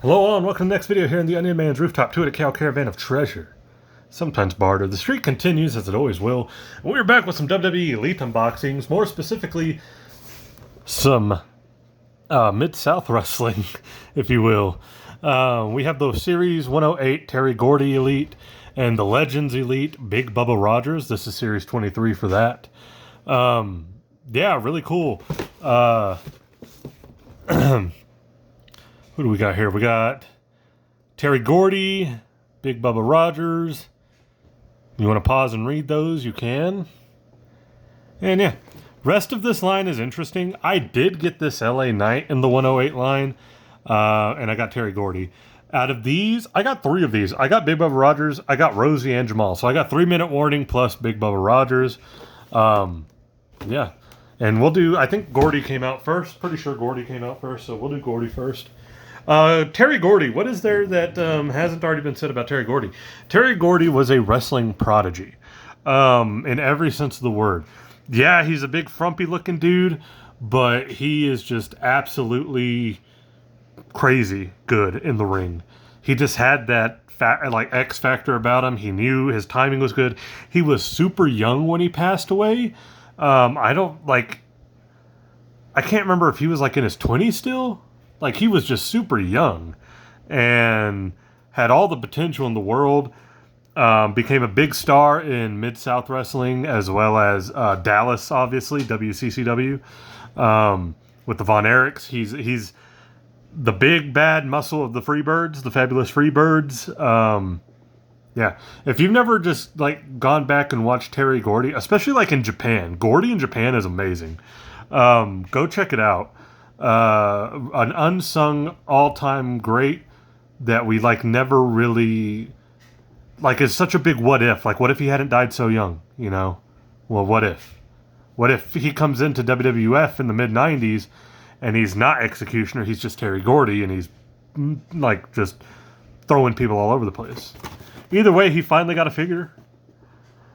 Hello all and welcome to the next video here in the Onion Man's Rooftop 2 at a Cow Caravan of Treasure. Sometimes barter. The streak continues as it always will. And we're back with some WWE Elite unboxings, more specifically some Mid-South Wrestling, if you will. We have the Series 108 Terry Gordy Elite and the Legends Elite Big Bubba Rogers. This is Series 23 for that. Yeah, really cool. Who do we got here? We got Terry Gordy, Big Bubba Rogers. You want to pause and read those? You can. And yeah, rest of this line is interesting. I did get this LA Knight in the 108 line, and I got Terry Gordy. Out of these, I got 3 of these. I got Big Bubba Rogers, I got Rosie and Jamal. So I got 3-minute warning plus Big Bubba Rogers. Yeah. And we'll do, I think Gordy came out first. Pretty sure Gordy came out first, so we'll do Gordy first. Terry Gordy, what is there that hasn't already been said about Terry Gordy? Terry Gordy was a wrestling prodigy in every sense of the word. Yeah, he's a big frumpy looking dude, but he is just absolutely crazy good in the ring. He just had that X factor about him. He knew his timing was good. He was super young when he passed away. I can't remember if he was in his 20s still. He was just super young and had all the potential in the world. Became a big star in Mid-South Wrestling as well as Dallas, obviously, WCCW. With the Von Erichs. He's the big bad muscle of the Freebirds, the fabulous Freebirds. Yeah. If you've never just gone back and watched Terry Gordy, especially in Japan, Gordy in Japan is amazing. Go check it out. An unsung all-time great that we never really is such a big what if. What if he hadn't died so young, you know? Well, what if he comes into WWF in the mid-90s and he's not Executioner, he's just Terry Gordy and he's just throwing people all over the place. Either way, he finally got a figure.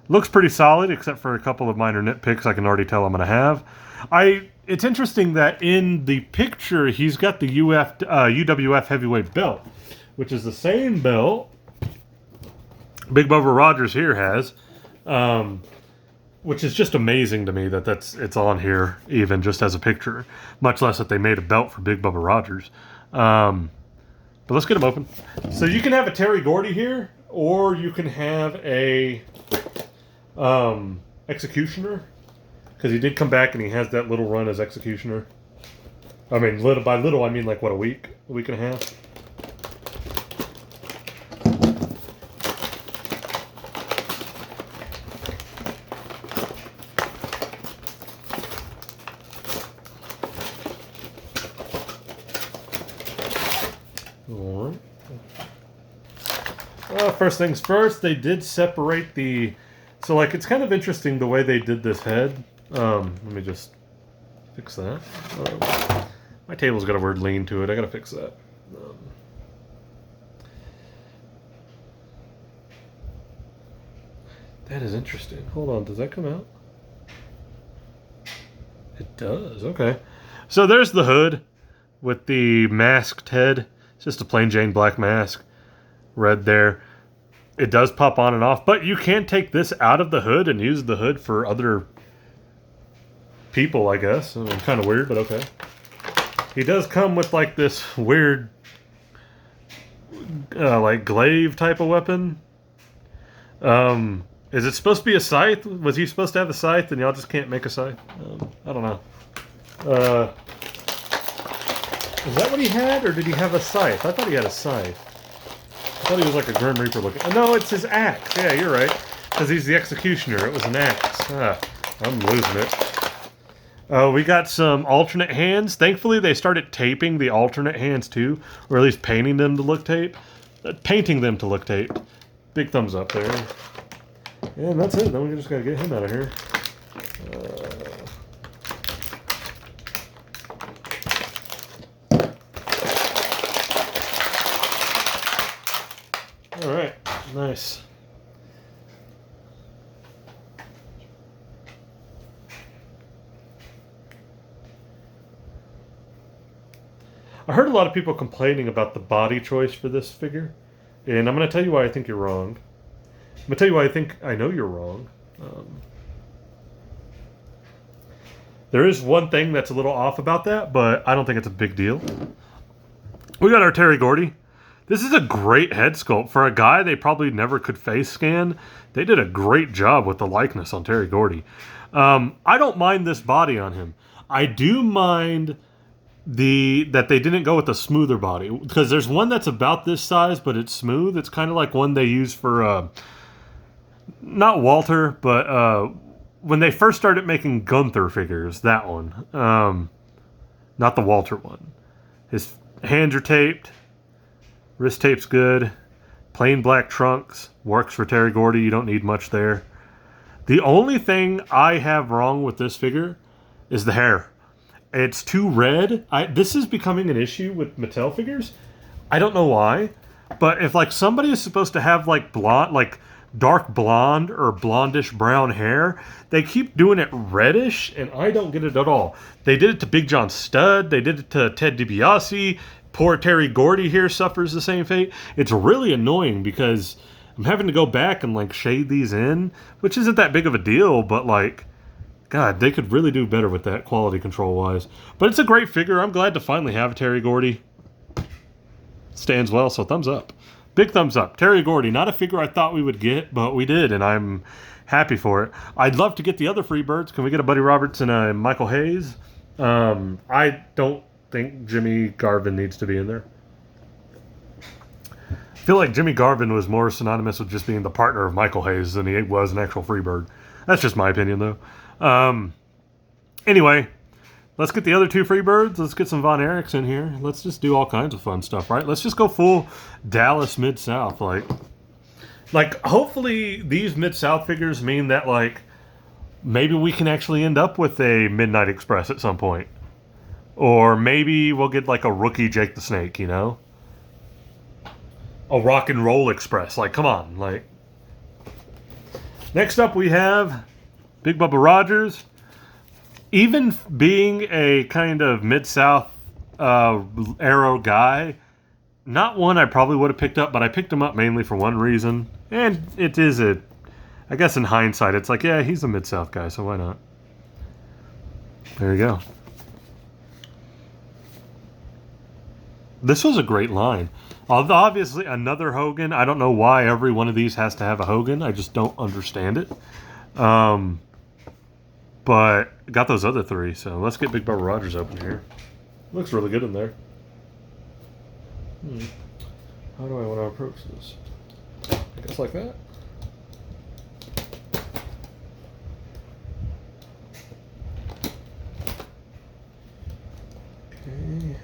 Looks pretty solid, except for a couple of minor nitpicks I can already tell I'm going to have. It's interesting that in the picture, he's got the UWF heavyweight belt, which is the same belt Big Bubba Rogers here has, which is just amazing to me that it's on here, even just as a picture, much less that they made a belt for Big Bubba Rogers. But let's get him open. So you can have a Terry Gordy here, or you can have a Executioner. Because he did come back and he has that little run as Executioner. I mean, little by little, I mean what, a week and a half? All right. First things first, they did separate the... So, it's kind of interesting the way they did this head. Let me just fix that. My table's got a weird lean to it. I gotta fix that. That is interesting. Hold on, does that come out? It does, okay. So there's the hood with the masked head. It's just a plain Jane black mask. Red there. It does pop on and off, but you can take this out of the hood and use the hood for other people, I guess. I mean, kind of weird, but okay. He does come with this weird glaive type of weapon. Is it supposed to be a scythe? Was he supposed to have a scythe and y'all just can't make a scythe? I don't know. Is that what he had, or did he have a scythe? I thought he had a scythe. I thought he was a Grim Reaper looking. No, it's his axe. Yeah, you're right. Because he's the Executioner. It was an axe. I'm losing it. We got some alternate hands. Thankfully, they started taping the alternate hands too, or at least painting them to look taped. Painting them to look taped. Big thumbs up there. And that's it. Then we just gotta get him out of here. All right, nice. I heard a lot of people complaining about the body choice for this figure, and I'm going to tell you why I think you're wrong. I'm going to tell you why I think I know you're wrong. There is one thing that's a little off about that, but I don't think it's a big deal. We got our Terry Gordy. This is a great head sculpt. For a guy they probably never could face scan, they did a great job with the likeness on Terry Gordy. I don't mind this body on him. I do mind that they didn't go with a smoother body, because there's one that's about this size, but it's smooth. It's kind of like one they use for, not Walter, but when they first started making Gunther figures, that one. Not the Walter one. His hands are taped. Wrist tape's good. Plain black trunks. Works for Terry Gordy. You don't need much there. The only thing I have wrong with this figure is the hair. It's too red. This is becoming an issue with Mattel figures. I don't know why. But if like somebody is supposed to have like blonde, like dark blonde or blondish brown hair, they keep doing it reddish, and I don't get it at all. They did it to Big John Studd. They did it to Ted DiBiase. Poor Terry Gordy here suffers the same fate. It's really annoying because I'm having to go back and like shade these in, which isn't that big of a deal, but like, God, they could really do better with that quality control wise. But it's a great figure. I'm glad to finally have a Terry Gordy. Stands well, so thumbs up. Big thumbs up. Terry Gordy, not a figure I thought we would get, but we did, and I'm happy for it. I'd love to get the other Freebirds. Can we get a Buddy Roberts and a Michael Hayes? I don't think Jimmy Garvin needs to be in there. I feel like Jimmy Garvin was more synonymous with just being the partner of Michael Hayes than he was an actual Freebird. That's just my opinion, though. Anyway, let's get the other two Freebirds. Let's get some Von Erichs in here. Let's just do all kinds of fun stuff, right? Let's just go full Dallas Mid-South. Like hopefully these Mid-South figures mean that, like, maybe we can actually end up with a Midnight Express at some point. Or maybe we'll get, like, a rookie Jake the Snake, you know? A Rock and Roll Express. Like, come on. Like, next up we have Big Bubba Rogers. Even being a kind of Mid-South Arrow guy, not one I probably would have picked up, but I picked him up mainly for one reason. And it is I guess in hindsight, it's like, yeah, he's a Mid-South guy, so why not? There you go. This was a great line. Obviously, another Hogan. I don't know why every one of these has to have a Hogan. I just don't understand it. But got those other three, so let's get Big Bubba Rogers open here. Looks really good in there. How do I want to approach this? I guess like that. Okay.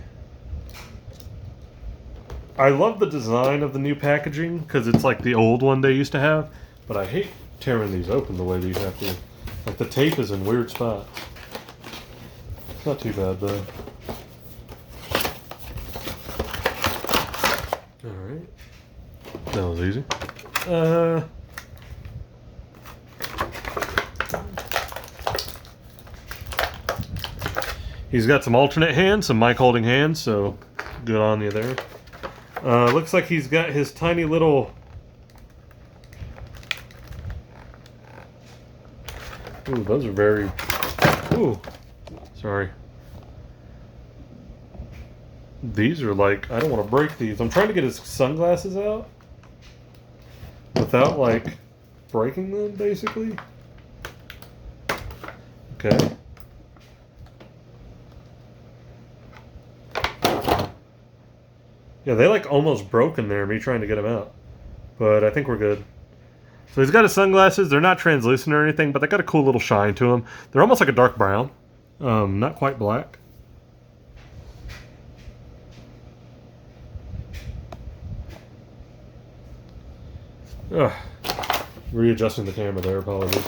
I love the design of the new packaging because it's like the old one they used to have, but I hate tearing these open the way these have to. Like the tape is in weird spots. It's not too bad though. Alright. That was easy. He's got some alternate hands, some mic holding hands, so good on you there. Looks like he's got his tiny little... Ooh, those are very... Ooh, sorry. These are like... I don't want to break these. I'm trying to get his sunglasses out without, like, breaking them, basically. Okay. Yeah, they like almost broke in there, me trying to get them out. But I think we're good. So he's got his sunglasses. They're not translucent or anything, but they got a cool little shine to them. They're almost like a dark brown. Not quite black. Ugh. Readjusting the camera there, apologies.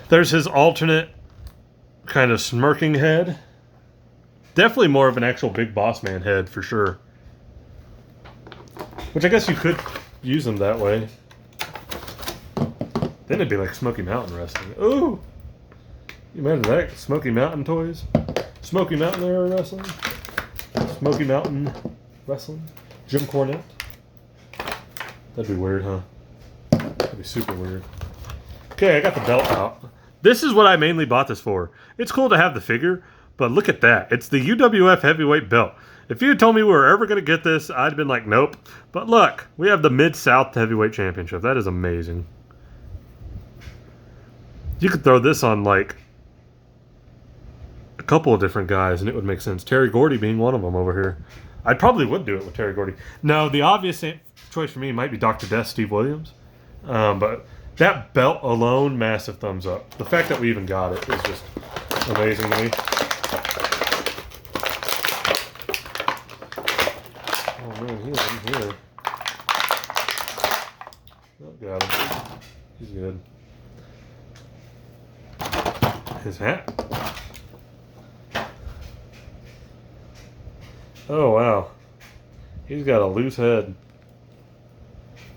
There's his alternate kind of smirking head. Definitely more of an actual Big Boss Man head, for sure. Which I guess you could use them that way. Then it'd be like Smoky Mountain wrestling. Ooh! You imagine that? Smoky Mountain toys? Smoky Mountain era wrestling? Smoky Mountain Wrestling. Jim Cornette. That'd be weird, huh? That'd be super weird. Okay, I got the belt out. This is what I mainly bought this for. It's cool to have the figure, but look at that. It's the UWF Heavyweight Belt. If you had told me we were ever going to get this, I'd have been like, nope. But look, we have the Mid-South Heavyweight Championship. That is amazing. You could throw this on, like, a couple of different guys, and it would make sense. Terry Gordy being one of them over here. I probably would do it with Terry Gordy. No, the obvious choice for me might be Dr. Death, Steve Williams. But that belt alone, massive thumbs up. The fact that we even got it is just amazing to me. Oh man, he is in here. Oh, got him. He's good. His hat. Oh wow. He's got a loose head.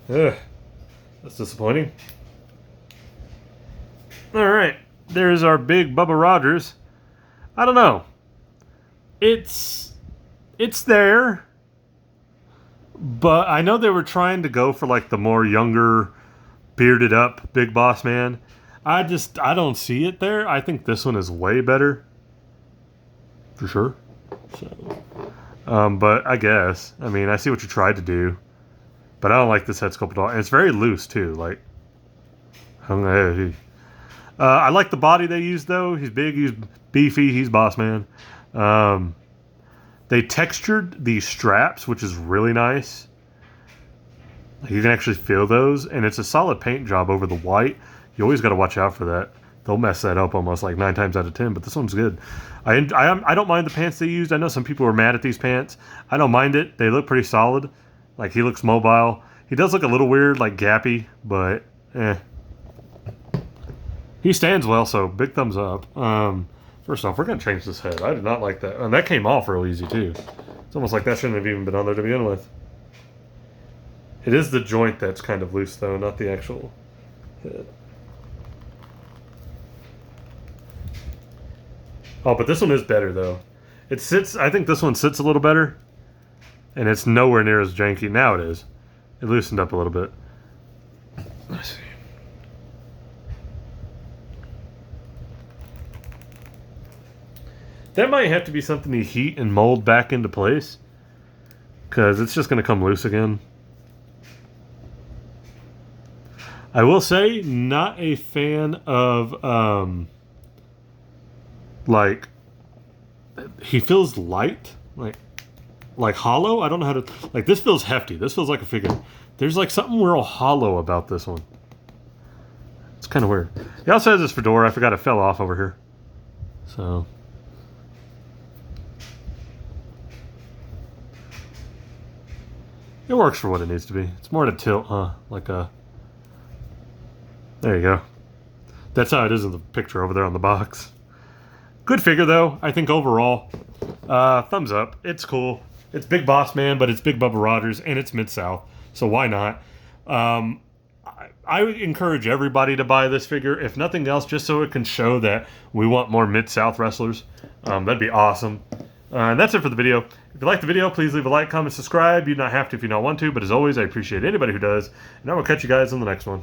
Ugh. That's disappointing. Alright. There's our Big Bubba Rogers. I don't know. It's there. But I know they were trying to go for like the more younger, bearded up Big Boss Man. I don't see it there. I think this one is way better. For sure. So, but I guess. I mean, I see what you tried to do. But I don't like this head sculpt at all. And it's very loose, too. Like, I like the body they used, though. He's big, he's beefy, he's boss man. They textured these straps, which is really nice. You can actually feel those. And it's a solid paint job over the white. You always got to watch out for that. They'll mess that up almost like 9 times out of 10, but this one's good. I don't mind the pants they used. I know some people were mad at these pants. I don't mind it. They look pretty solid. Like, he looks mobile. He does look a little weird, like gappy, but eh. He stands well, so big thumbs up. First off, we're going to change this head. I did not like that. And that came off real easy, too. It's almost like that shouldn't have even been on there to begin with. It is the joint that's kind of loose, though, not the actual head. Oh, but this one is better, though. It sits, I think this one sits a little better. And it's nowhere near as janky. Now it is. It loosened up a little bit. Let's see. That might have to be something you heat and mold back into place. Because it's just going to come loose again. I will say, not a fan of, like, he feels light. Like hollow? I don't know how to... Like, this feels hefty. This feels like a figure. There's, like, something real hollow about this one. It's kind of weird. He also has this fedora. I forgot it fell off over here. So... it works for what it needs to be. It's more to tilt, huh? Like a... There you go. That's how it is in the picture over there on the box. Good figure, though. I think overall, thumbs up. It's cool. It's Big Boss Man, but it's Big Bubba Rogers, and it's Mid-South, so why not? I would encourage everybody to buy this figure, if nothing else, just so it can show that we want more Mid-South wrestlers. That'd be awesome. And that's it for the video. If you like the video, please leave a like, comment, subscribe. You don't have to if you don't want to, but as always, I appreciate anybody who does, and I will catch you guys on the next one.